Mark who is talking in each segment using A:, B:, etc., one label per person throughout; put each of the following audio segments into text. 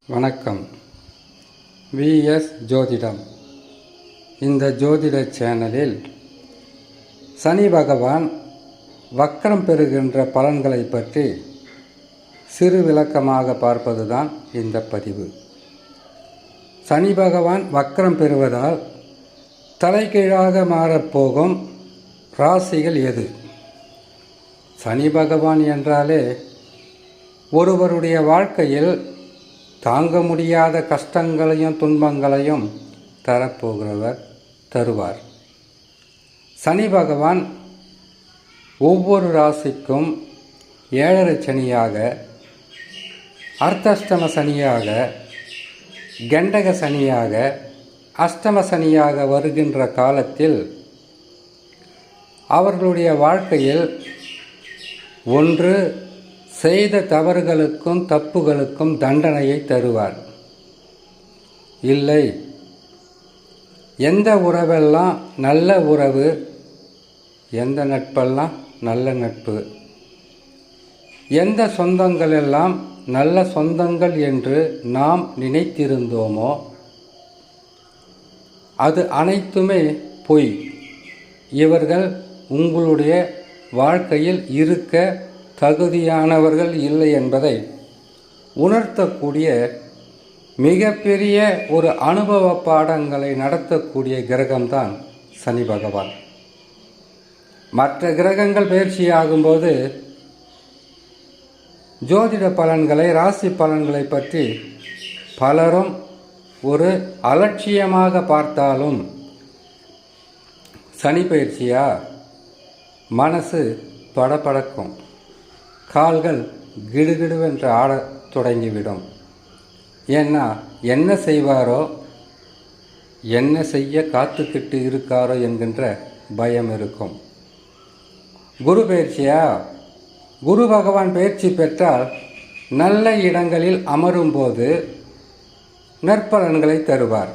A: வணக்கம். விஎஸ் ஜோதிடம். இந்த ஜோதிட சேனலில் சனி பகவான் வக்ரம் பெறுகின்ற பலன்களை பற்றி சிறு விளக்கமாக பார்ப்பதுதான் இந்த பதிவு. சனி பகவான் வக்ரம் பெறுவதால் தலைகீழாக மாறப்போகும் ராசிகள் எது? சனி பகவான் என்றாலே ஒருவருடைய வாழ்க்கையில் தாங்க முடியாத கஷ்டங்களையும் துன்பங்களையும் தருவார். சனி பகவான் ஒவ்வொரு ராசிக்கும் 7.5 சனியாக, அர்த்தஷ்டம சனியாக, கண்டக சனியாக, அஷ்டம சனியாக வருகின்ற காலத்தில் அவர்களுடைய வாழ்க்கையில் ஒன்று செய்த தவறுகளுக்கும் தப்புகளுக்கும் தண்டனையை தருவார். இல்லை, எந்த உறவெல்லாம் நல்ல உறவு, எந்த நட்பெல்லாம் நல்ல நட்பு, எந்த சொந்தங்களெல்லாம் நல்ல சொந்தங்கள் என்று நாம் நினைத்திருந்தோமோ அது அனைத்துமே பொய். இவர்கள் உங்களுடைய வாழ்க்கையில் இருக்க தகுதியானவர்கள் இல்லை என்பதை உணர்த்தக்கூடிய மிகப்பெரிய ஒரு அனுபவ பாடங்களை நடத்தக்கூடிய கிரகம்தான் சனி பகவான். மற்ற கிரகங்கள் பயிற்சியாகும்போது ஜோதிட பலன்களை, ராசி பலன்களை பற்றி பலரும் ஒரு அலட்சியமாக பார்த்தாலும் சனி பயிற்சியா மனசு படபடக்கும், கால்கள் கிடுகிடுவென்று ஆடத் தொடங்கிவிடும். ஏன்னா என்ன செய்வாரோ, என்ன செய்ய காத்துக்கிட்டு இருக்காரோ என்கின்ற பயம் இருக்கும். குரு பயிற்சியா? குரு பகவான் பயிற்சி பெற்றால் நல்ல இடங்களில் அமரும்போது நற்பலன்களை தருவார்.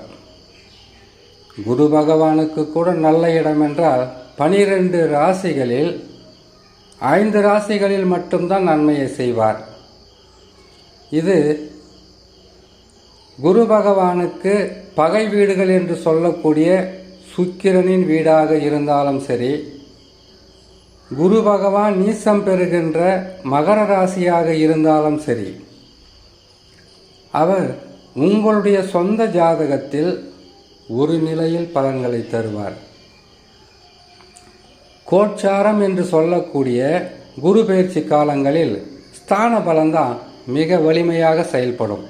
A: குரு பகவானுக்கு கூட நல்ல இடம் என்றால் 12 ராசிகளில் 5 ராசிகளில் மட்டும்தான் நன்மையை செய்வார். இது குரு பகவானுக்கு பகை வீடுகள் என்று சொல்லக்கூடிய சுக்கிரனின் வீடாக இருந்தாலும் சரி, குரு பகவான் நீசம் பெறுகின்ற மகர ராசியாக இருந்தாலும் சரி, அவர் உங்களுடைய சொந்த ஜாதகத்தில் ஒரு நிலையில் பலன்களை தருவார். கோட்சாரம் என்று சொல்லக்கூடிய குரு பயிற்சி காலங்களில் ஸ்தான பலம்தான் மிக வலிமையாக செயல்படும்.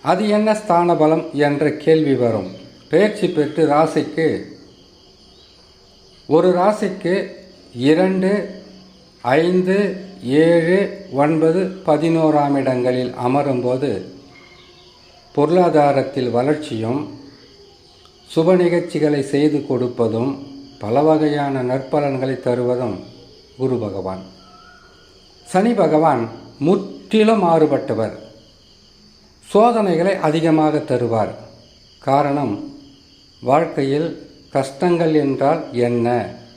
A: அது என்ன ஸ்தான பலம் என்ற கேள்வி வரும். பயிற்சி பெற்று ராசிக்கு, ஒரு ராசிக்கு 2, 5, 7, 9, 11ஆம் இடங்களில் அமரும்போது பொருளாதாரத்தில் வளர்ச்சியும், சுப நிகழ்ச்சிகளை செய்து கொடுப்பதும், பல வகையான நற்பலன்களை தருவதும் குரு பகவான். சனி பகவான் முற்றிலும் மாறுபட்டவர். சோதனைகளை அதிகமாக தருவார். காரணம், வாழ்க்கையில் கஷ்டங்கள் என்றால் என்ன,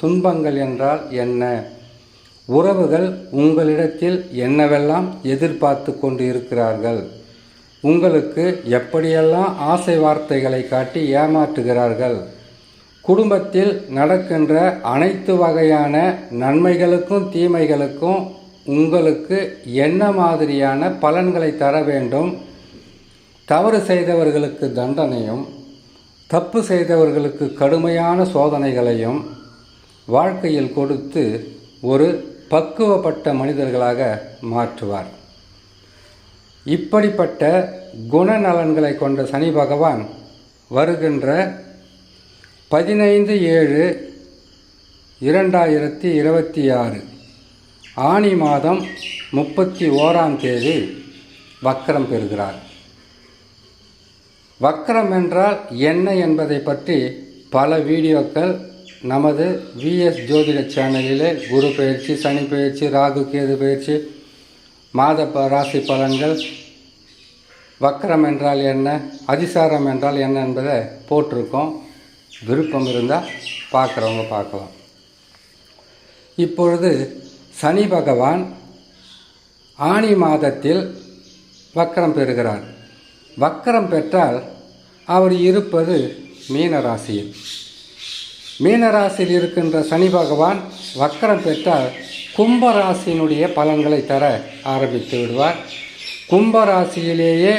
A: துன்பங்கள் என்றால் என்ன, உறவுகள் உங்களிடத்தில் என்னவெல்லாம் எதிர்பார்த்து கொண்டு இருக்கிறார்கள், உங்களுக்கு எப்படியெல்லாம் ஆசை வார்த்தைகளை காட்டி ஏமாற்றுகிறார்கள், குடும்பத்தில் நடக்கின்ற அனைத்து வகையான நன்மைகளுக்கும் தீமைகளுக்கும் உங்களுக்கு என்ன மாதிரியான பலன்களை தர வேண்டும், தவறு செய்தவர்களுக்கு தண்டனையும், தப்பு செய்தவர்களுக்கு கடுமையான சோதனைகளையும் வாழ்க்கையில் கொடுத்து ஒரு பக்குவப்பட்ட மனிதர்களாக மாற்றுவார். இப்படிப்பட்ட குணநலன்களை கொண்ட சனி பகவான் வருகின்ற 15/7/2026 ஆனி மாதம் 31ஆம் தேதி வக்ரம் பெறுகிறார். வக்ரம் என்றால் என்ன என்பதை பற்றி பல வீடியோக்கள் நமது விஎஸ் ஜோதிட சேனலிலே குரு பயிற்சி, சனி பயிற்சி, ராகு கேது பயிற்சி, மாத ராசி பலன்கள், வக்ரம் என்றால் என்ன, அதிசாரம் என்றால் என்ன என்பதை போட்டிருக்கோம். விருப்பம் இருந்தால் பார்க்குறவங்க பார்க்கலாம். இப்பொழுது சனி பகவான் ஆனி மாதத்தில் வக்கரம் பெறுகிறார். வக்கரம் பெற்றால் அவர் இருப்பது மீனராசியில். மீனராசியில் இருக்கின்ற சனி பகவான் வக்கரம் பெற்றால் கும்பராசியினுடைய பலன்களை தர ஆரம்பித்து விடுவார். கும்பராசியிலேயே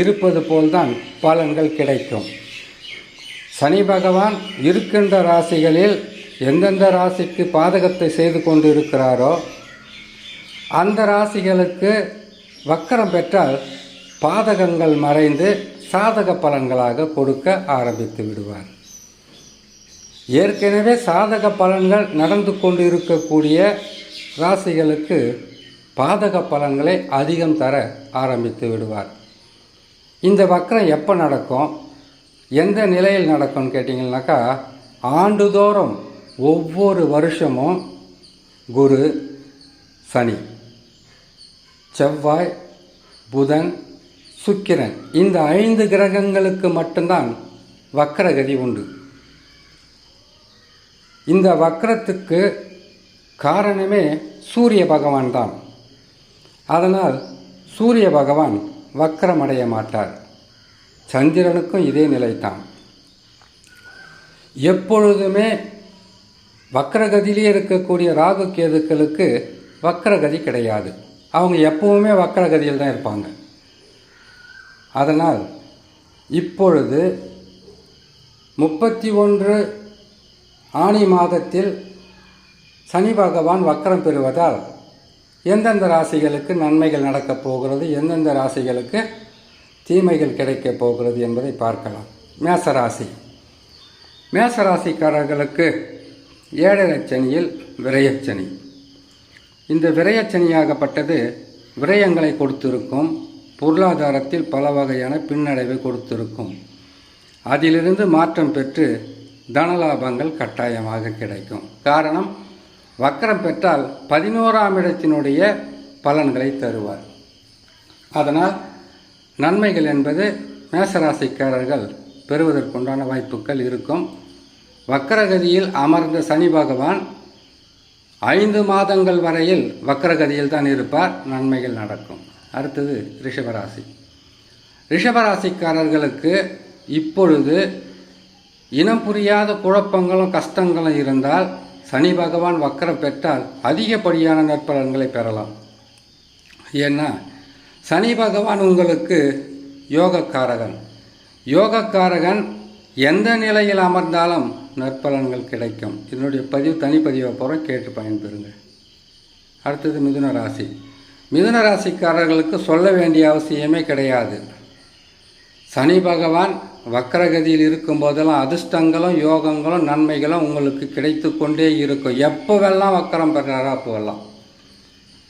A: இருப்பது போல்தான் பலன்கள் கிடைக்கும். சனி பகவான் இருக்கின்ற ராசிகளில் எந்தெந்த ராசிக்கு பாதகத்தை செய்து கொண்டு இருக்கிறாரோ அந்த ராசிகளுக்கு வக்கரம் பெற்றால் பாதகங்கள் மறைந்து சாதக பலன்களாக கொடுக்க ஆரம்பித்து விடுவார். ஏற்கனவே சாதக பலன்கள் நடந்து கொண்டு இருக்கக்கூடிய ராசிகளுக்கு பாதக பலன்களை அதிகம் தர ஆரம்பித்து விடுவார். இந்த வக்கரம் எப்போ நடக்கும், எந்த நிலையில் நடக்கும்னு கேட்டிங்கன்னாக்கா, ஆண்டுதோறும் ஒவ்வொரு வருஷமும் குரு, சனி, செவ்வாய், புதன், சுக்கிரன் இந்த 5 கிரகங்களுக்கு மட்டும்தான் வக்கரகதி உண்டு. இந்த வக்கரத்துக்கு காரணமே சூரிய பகவான் தான். அதனால் சூரிய பகவான் வக்கரமடைய மாட்டார். சந்திரனுக்கும் இதே நிலைத்தான். எப்பொழுதுமே வக்கரகதியிலே இருக்கக்கூடிய ராகு கேதுக்களுக்கு வக்கரகதி கிடையாது. அவங்க எப்பவுமே வக்கரகதியில் தான் இருப்பாங்க. அதனால் இப்பொழுது 31 ஆனி மாதத்தில் சனி பகவான் வக்கரம் பெறுவதால் எந்தெந்த ராசிகளுக்கு நன்மைகள் நடக்கப் போகிறது, எந்தெந்த ராசிகளுக்கு தீமைகள் கிடைக்கப் போகிறது என்பதை பார்க்கலாம். மேசராசி. மேசராசிக்காரர்களுக்கு 7 சனியில் விரயச்சனி. இந்த விரயச்சனியாகப்பட்டது விரயங்களை கொடுத்திருக்கும். பொருளாதாரத்தில் பல வகையான பின்னடைவை கொடுத்திருக்கும். அதிலிருந்து மாற்றம் பெற்று தனலாபங்கள் கட்டாயமாக கிடைக்கும். காரணம், வக்கரம் பெற்றால் 11ஆம் இடத்தினுடைய பலன்களை தருவார். அதனால் நன்மைகள் என்பது மேசராசிக்காரர்கள் பெறுவதற்குண்டான வாய்ப்புகள் இருக்கும். வக்கரகதியில் அமர்ந்த சனி பகவான் 5 மாதங்கள் வரையில் வக்கரகதியில் தான் இருப்பார். நன்மைகள் நடக்கும். அடுத்தது ரிஷபராசி. ரிஷபராசிக்காரர்களுக்கு இப்பொழுது இனம் புரியாத குழப்பங்களும் கஷ்டங்களும் இருந்தால் சனி பகவான் வக்கரம் பெற்றால் அதிகப்படியான நற்பலன்களை பெறலாம். ஏன்னா சனி பகவான் உங்களுக்கு யோகக்காரகன். யோகக்காரகன் எந்த நிலையில் அமர்ந்தாலும் நற்பலன்கள் கிடைக்கும். இதனுடைய தனிப்பதிவை போகிற கேட்டு பயன்பெறுங்க. அடுத்தது மிதுன ராசி. மிதுன ராசிக்காரர்களுக்கு சொல்ல வேண்டிய அவசியமே கிடையாது. சனி பகவான் வக்கரகதியில் இருக்கும் போதெல்லாம் அதிர்ஷ்டங்களும் யோகங்களும் நன்மைகளும் உங்களுக்கு கிடைத்து கொண்டே இருக்கும். எப்போவெல்லாம் வக்கரம் பெறாரோ அப்போவெல்லாம்.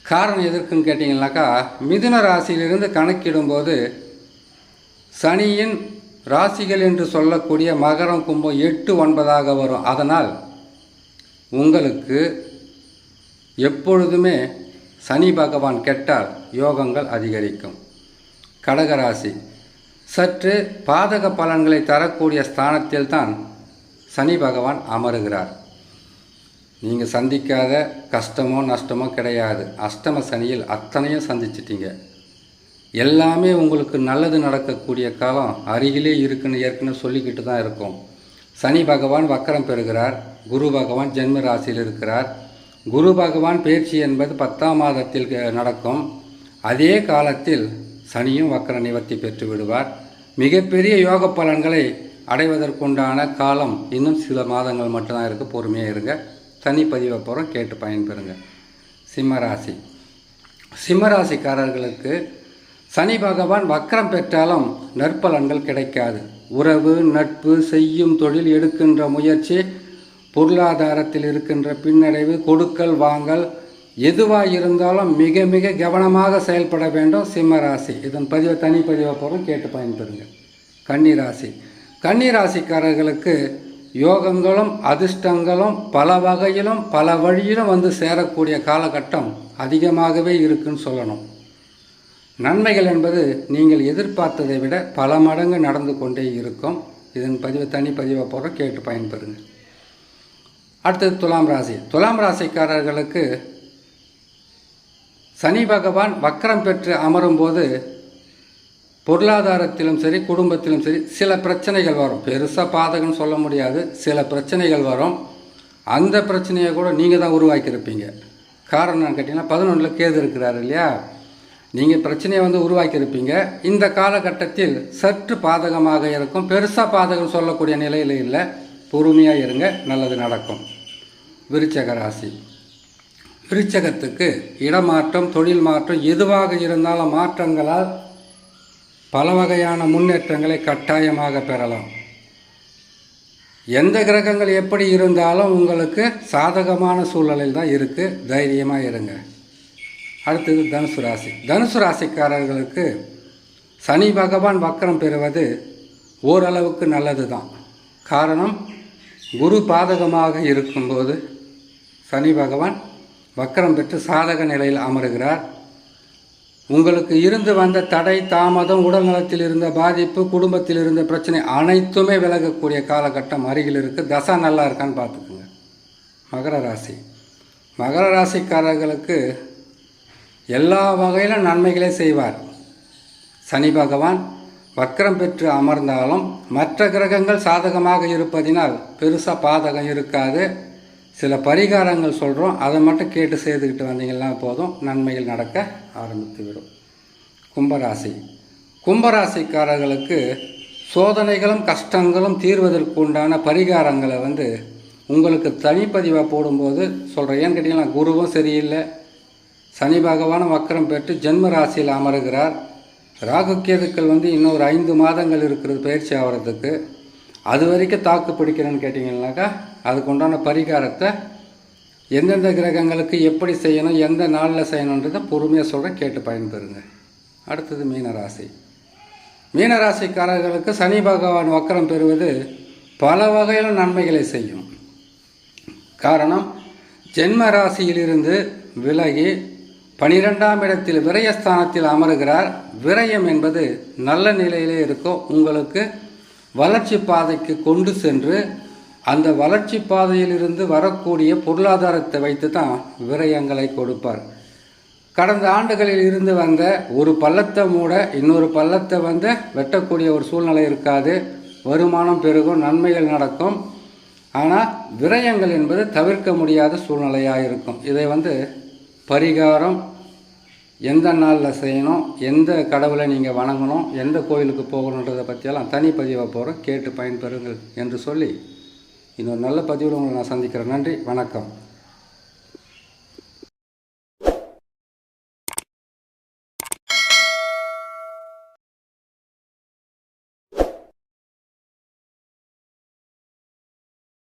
A: காரணம் எதற்குன்னு கேட்டிங்கனாக்கா, மிதுன ராசியிலிருந்து கணக்கிடும்போது சனியின் ராசிகள் என்று சொல்லக்கூடிய மகரம், கும்பம் 8, 9ஆக வரும். அதனால் உங்களுக்கு எப்பொழுதுமே சனி பகவான் கெட்டால் யோகங்கள் அதிகரிக்கும். கடகராசி. சற்று பாதக பலன்களை தரக்கூடிய ஸ்தானத்தில் தான் சனி பகவான் அமருகிறார். நீங்கள் சந்திக்காத கஷ்டமோ நஷ்டமோ கிடையாது. அஷ்டம சனியில் அத்தனையும் சந்திச்சிட்டீங்க. எல்லாமே உங்களுக்கு நல்லது நடக்கக்கூடிய காலம் அருகிலே இருக்குன்னு ஏற்கனவே சொல்லிக்கிட்டு தான் இருக்கும். சனி பகவான் வக்கரம் பெறுகிறார். குரு பகவான் ஜென்ம ராசியில் இருக்கிறார். குரு பகவான் பயிற்சி என்பது 10ஆம் மாதத்தில் நடக்கும். அதே காலத்தில் சனியும் வக்கர நிவர்த்தி பெற்று விடுவார். மிகப்பெரிய யோக பலன்களை அடைவதற்குண்டான காலம் இன்னும் சில மாதங்கள் மட்டும்தான் இருக்குது. பொறுமையாக இருங்க. தனிப்பதிவை போகிறோம், கேட்டு பயன்பெறுங்க. சிம்மராசி. சிம்மராசிக்காரர்களுக்கு சனி பகவான் வக்கரம் பெற்றாலும் நற்பலன்கள் கிடைக்காது. உறவு, நட்பு, செய்யும் தொழில், எடுக்கின்ற முயற்சி, பொருளாதாரத்தில் இருக்கின்ற பின்னடைவு, கொடுக்கல் வாங்கல் எதுவாக இருந்தாலும் மிக மிக கவனமாக செயல்பட வேண்டும் சிம்மராசி. இதன் தனிப்பதிவை போகிறோம், கேட்டு பயன்பெறுங்க. கன்னிராசி. கன்னிராசிக்காரர்களுக்கு யோகங்களும் அதிர்ஷ்டங்களும் பல வகையிலும் பல வழியிலும் வந்து சேரக்கூடிய காலகட்டம் அதிகமாகவே இருக்குன்னு சொல்லணும். நன்மைகள் என்பது நீங்கள் எதிர்பார்த்ததை விட பல மடங்கு நடந்து கொண்டே இருக்கும். இதன் தனிப்பதிவை போகிறோம், கேட்டு பயன்பெறுங்க. அடுத்தது துலாம் ராசி. துலாம் ராசிக்காரர்களுக்கு சனி பகவான் வக்கரம் பெற்று அமரும்போது பொருளாதாரத்திலும் சரி குடும்பத்திலும் சரி சில பிரச்சனைகள் வரும். பெருசாக பாதகம்னு சொல்ல முடியாது, சில பிரச்சனைகள் வரும். அந்த பிரச்சனையை கூட நீங்கள் தான் உருவாக்கியிருப்பீங்க. காரணம் கேட்டிங்கன்னா 11 கேது இருக்கிறார் இல்லையா, நீங்கள் பிரச்சனையை உருவாக்கியிருப்பீங்க. இந்த காலகட்டத்தில் சற்று பாதகமாக இருக்கும். பெருசாக பாதகம் சொல்லக்கூடிய நிலையில் இல்லை. பொறுமையாக இருங்க, நல்லது நடக்கும். விருச்சக ராசி. விருச்சகத்துக்கு இடமாற்றம், தொழில் மாற்றம் எதுவாக இருந்தாலும் மாற்றங்களால் பல வகையான முன்னேற்றங்களை கட்டாயமாக பெறலாம். எந்த கிரகங்கள் எப்படி இருந்தாலும் உங்களுக்கு சாதகமான சூழ்நிலையில் தான் இருக்குது. தைரியமாக இருங்க. அடுத்தது தனுசு ராசி. தனுசு ராசிக்காரர்களுக்கு சனி பகவான் வக்கரம் பெறுவது ஓரளவுக்கு நல்லது தான். காரணம், குரு பாதகமாக இருக்கும்போது சனி பகவான் வக்கரம் பெற்று சாதக நிலையில் அமருகிறார். உங்களுக்கு இருந்து வந்த தடை, தாமதம், உடல் நலத்தில் இருந்த பாதிப்பு, குடும்பத்தில் இருந்த பிரச்சனை அனைத்துமே விலகக்கூடிய காலகட்டம் அருகில் இருக்குது. தசா நல்லா இருக்கான்னு பார்த்துக்குங்க. மகர ராசி. மகர ராசிக்காரர்களுக்கு எல்லா வகையிலும் நன்மைகளே செய்வார். சனி பகவான் வக்கரம் பெற்று அமர்ந்தாலும் மற்ற கிரகங்கள் சாதகமாக இருப்பதினால் பெருசாக பாதகம் இருக்காது. சில பரிகாரங்கள் சொல்கிறோம், அதை மட்டும் கேட்டு செய்துக்கிட்டு வந்தீங்கன்னா போதும், நன்மைகள் நடக்க ஆரம்பித்து விடும். கும்பராசி. கும்பராசிக்காரர்களுக்கு சோதனைகளும் கஷ்டங்களும் தீர்வதற்கு உண்டான பரிகாரங்களை உங்களுக்கு தனிப்பதிவாக போடும்போது சொல்கிறேன். ஏன்னு கேட்டிங்கன்னா, குருவும் சரியில்லை, சனி பகவானும் வக்கரம் பெற்று ஜென்ம ராசியில் அமருகிறார். ராகு கேதுக்கள் இன்னொரு 5 மாதங்கள் இருக்கிறது பயிற்சி ஆகிறதுக்கு. அது வரைக்கும் தாக்கு பிடிக்கிறேன்னு கேட்டிங்கன்னாக்கா, அதுக்கு உண்டான பரிகாரத்தை எந்தெந்த கிரகங்களுக்கு எப்படி செய்யணும், எந்த நாளில் செய்யணுன்றதை பொறுமையாக சொல்கிறேன், கேட்டு பயன்பெறுங்க. அடுத்தது மீனராசி. மீனராசிக்காரர்களுக்கு சனி பகவான் வக்கரம் பெறுவது பல வகையிலும் நன்மைகளை செய்யும். காரணம், ஜென்ம ராசியிலிருந்து விலகி 12ஆம் இடத்தில் விரயஸ்தானத்தில் அமருகிறார். விரயம் என்பது நல்ல நிலையிலே இருக்கும். உங்களுக்கு வளர்ச்சி பாதைக்கு கொண்டு சென்று அந்த வளர்ச்சி பாதையிலிருந்து வரக்கூடிய பொருளாதாரத்தை வைத்து தான் விரயங்களை கொடுப்பார். கடந்த ஆண்டுகளில் இருந்து வந்த ஒரு பள்ளத்தை மூட இன்னொரு பள்ளத்தை வெட்டக்கூடிய ஒரு சூழ்நிலை இருக்காது. வருமானம் பெருகும், நன்மைகள் நடக்கும். ஆனால் விரயங்கள் என்பது தவிர்க்க முடியாத சூழ்நிலையாக இருக்கும். இதை பரிகாரம் எந்த நாளில் செய்யணும், எந்த கடவுளை நீங்கள் வணங்கணும், எந்த கோயிலுக்கு போகணுன்றதை பற்றியெல்லாம் தனிப்பதிவாக போகிறோம், கேட்டு பயன்பெறுங்கள் என்று சொல்லி இன்னொரு நல்ல பதிவில் உங்களை நான் சந்திக்கிறேன். நன்றி, வணக்கம்.